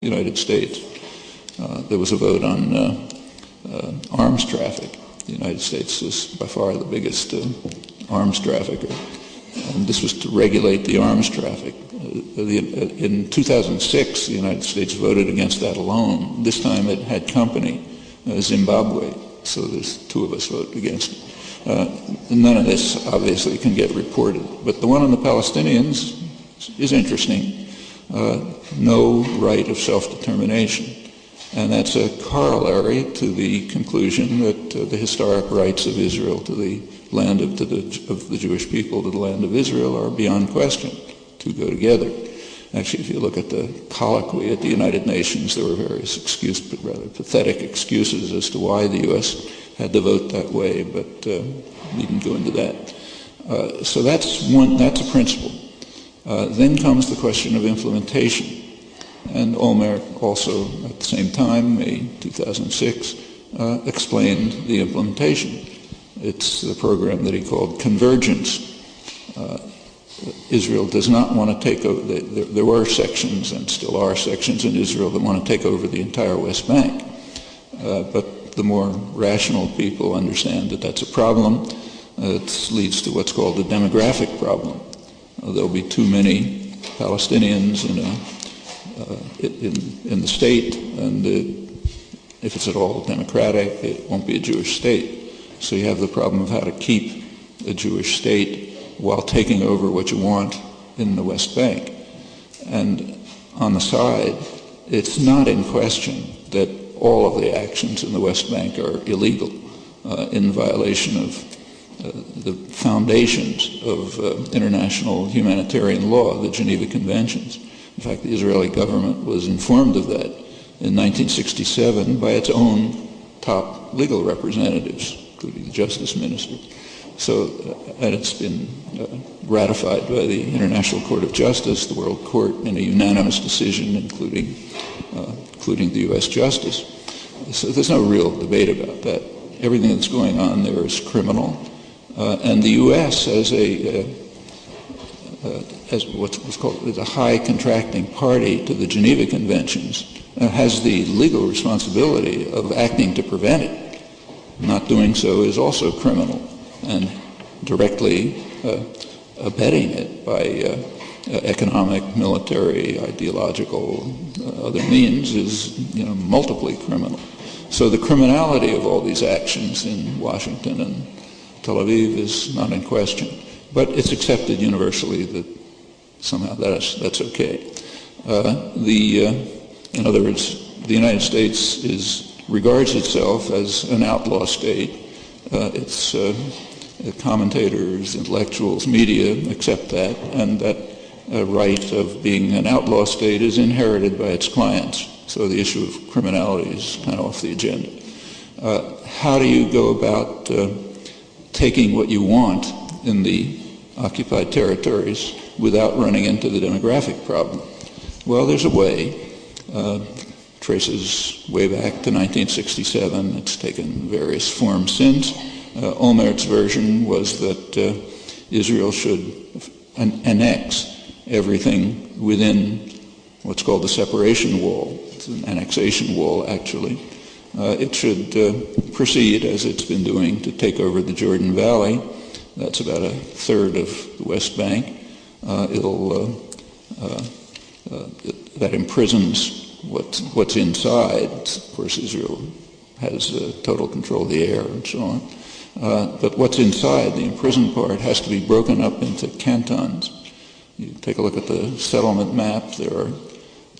United States. There was a vote on arms traffic. The United States is by far the biggest arms trafficker. And this was to regulate the arms traffic. In 2006, the United States voted against that alone. This time it had company, Zimbabwe, so there's two of us voted against it. None of this obviously can get reported. But the one on the Palestinians is interesting. No right of self-determination. And that's a corollary to the conclusion that the historic rights of Israel to the land of the Jewish people to the land of Israel are beyond question to go together. Actually, if you look at the colloquy at the United Nations, there were various rather pathetic excuses as to why the U.S. had to vote that way, but we didn't go into that. So that's a principle. Then comes the question of implementation. And Olmert also, at the same time, May 2006, explained the implementation. It's the program that he called Convergence. Israel does not want to take over, there were sections and still are sections in Israel that want to take over the entire West Bank. But the more rational people understand that that's a problem. It leads to what's called the demographic problem. There'll be too many Palestinians in the state, and if it's at all democratic, it won't be a Jewish state. So you have the problem of how to keep a Jewish state while taking over what you want in the West Bank. And on the side, it's not in question that all of the actions in the West Bank are illegal, in violation of the foundations of international humanitarian law, the Geneva Conventions. In fact, the Israeli government was informed of that in 1967 by its own top legal representatives, including the Justice Minister. So, and it's been ratified by the International Court of Justice, the World Court, in a unanimous decision, including the U.S. Justice. So there's no real debate about that. Everything that's going on there is criminal, and the U.S. as what's called as a high contracting party to the Geneva Conventions, has the legal responsibility of acting to prevent it. Not doing so is also criminal, and directly abetting it by economic, military, ideological, other means is, multiply criminal. So the criminality of all these actions in Washington and Tel Aviv is not in question, but it's accepted universally that somehow that's okay. In other words, the United States regards itself as an outlaw state. Its commentators, intellectuals, media accept that, and that right of being an outlaw state is inherited by its clients. So the issue of criminality is kind of off the agenda. How do you go about taking what you want in the occupied territories without running into the demographic problem? Well, there's a way. Traces way back to 1967. It's taken various forms since. Olmert's version was that Israel should annex everything within what's called the separation wall. It's an annexation wall, actually. It should proceed, as it's been doing, to take over the Jordan Valley. That's about a third of the West Bank. That imprisons what's inside. Of course, Israel has total control of the air and so on. But what's inside, the imprisoned part, has to be broken up into cantons. You take a look at the settlement map. There are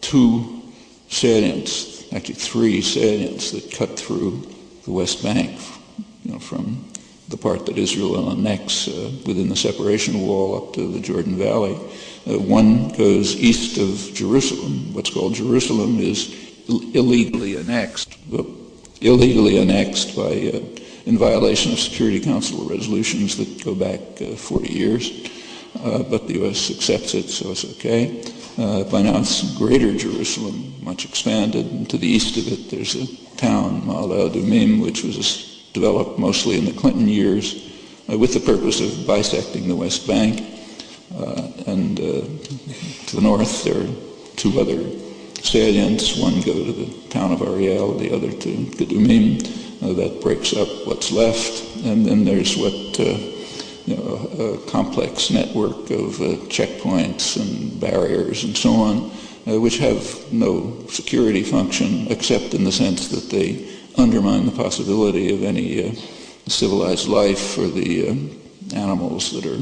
two salients, actually three salients, that cut through the West Bank, from the part that Israel will annex within the separation wall up to the Jordan Valley. One goes east of Jerusalem. What's called Jerusalem is illegally annexed by in violation of Security Council resolutions that go back 40 years. But the U.S. accepts it, so it's okay. By now it's Greater Jerusalem, much expanded, and to the east of it there's a town, Ma'ale Adumim, which was developed mostly in the Clinton years with the purpose of bisecting the West Bank. And to the north there are two other salients. One go to the town of Ariel, the other to Gedumim. That breaks up what's left. And then there's what a complex network of checkpoints and barriers and so on, which have no security function except in the sense that they undermine the possibility of any civilized life for the animals that are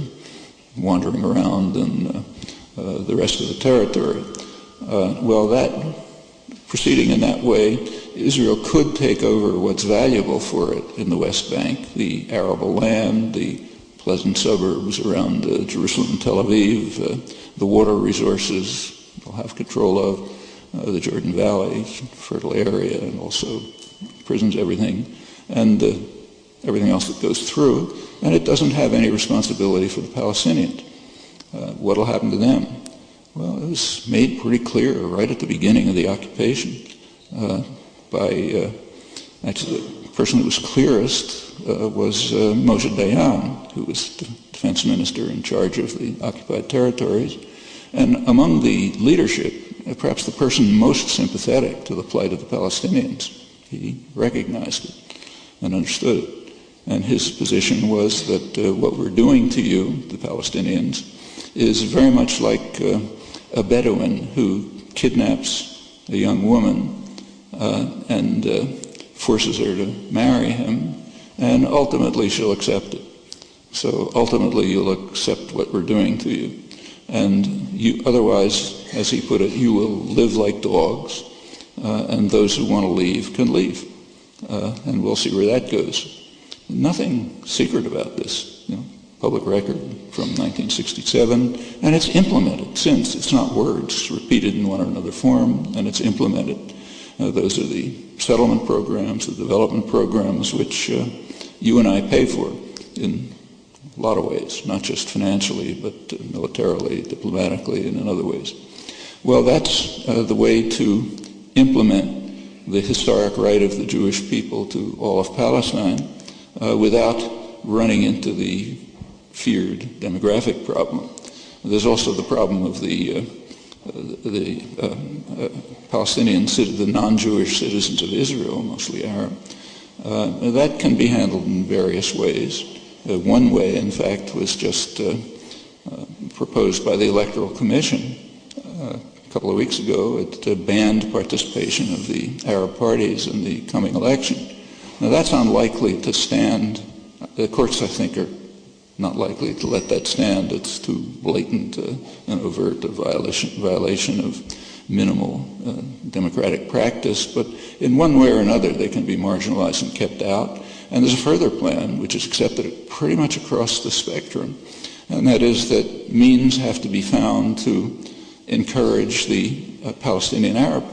wandering around and the rest of the territory. Well, that proceeding in that way, Israel could take over what's valuable for it in the West Bank, the arable land, the pleasant suburbs around Jerusalem and Tel Aviv, the water resources they'll have control of, the Jordan Valley, fertile area, and also prisons, everything, and everything else that goes through. And it doesn't have any responsibility for the Palestinians. What will happen to them? Well, it was made pretty clear right at the beginning of the occupation by actually the person who was clearest was Moshe Dayan, who was the defense minister in charge of the occupied territories. And among the leadership, perhaps the person most sympathetic to the plight of the Palestinians, he recognized it and understood it. And his position was that what we're doing to you, the Palestinians, is very much like a Bedouin who kidnaps a young woman and forces her to marry him, and ultimately she'll accept it. So ultimately you'll accept what we're doing to you. And you, otherwise, as he put it, you will live like dogs, and those who want to leave can leave. And we'll see where that goes. Nothing secret about this, public record from 1967, and it's implemented since. It's not words repeated in one or another form, and it's implemented. Those are the settlement programs, the development programs, which you and I pay for in a lot of ways, not just financially, but militarily, diplomatically, and in other ways. Well, that's the way to implement the historic right of the Jewish people to all of Palestine without running into the feared demographic problem. There's also the problem of the Palestinians, the non-Jewish citizens of Israel, mostly Arab. That can be handled in various ways. One way, in fact, was just proposed by the Electoral Commission a couple of weeks ago. It banned participation of the Arab parties in the coming election. Now, that's unlikely to stand. The courts, I think, are not likely to let that stand. It's too blatant and overt a violation of minimal democratic practice. But in one way or another, they can be marginalized and kept out. And there's a further plan, which is accepted pretty much across the spectrum, and that is that means have to be found to encourage the Palestinian Arab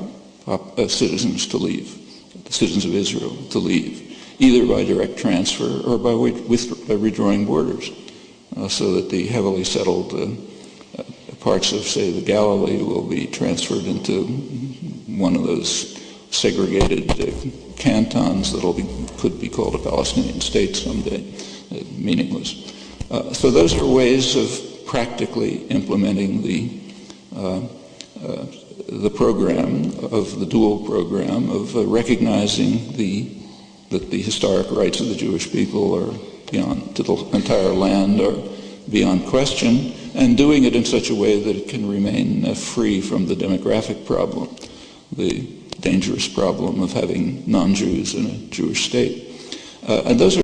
citizens to leave, the citizens of Israel to leave, either by direct transfer or by redrawing borders, so that the heavily settled parts of, say, the Galilee will be transferred into one of those segregated cantons that could be called a Palestinian state someday, meaningless. So those are ways of practically implementing the program of the dual program of recognizing that the historic rights of the Jewish people are beyond, to the entire land, are beyond question, and doing it in such a way that it can remain free from the demographic problem, the dangerous problem of having non-Jews in a Jewish state. And those are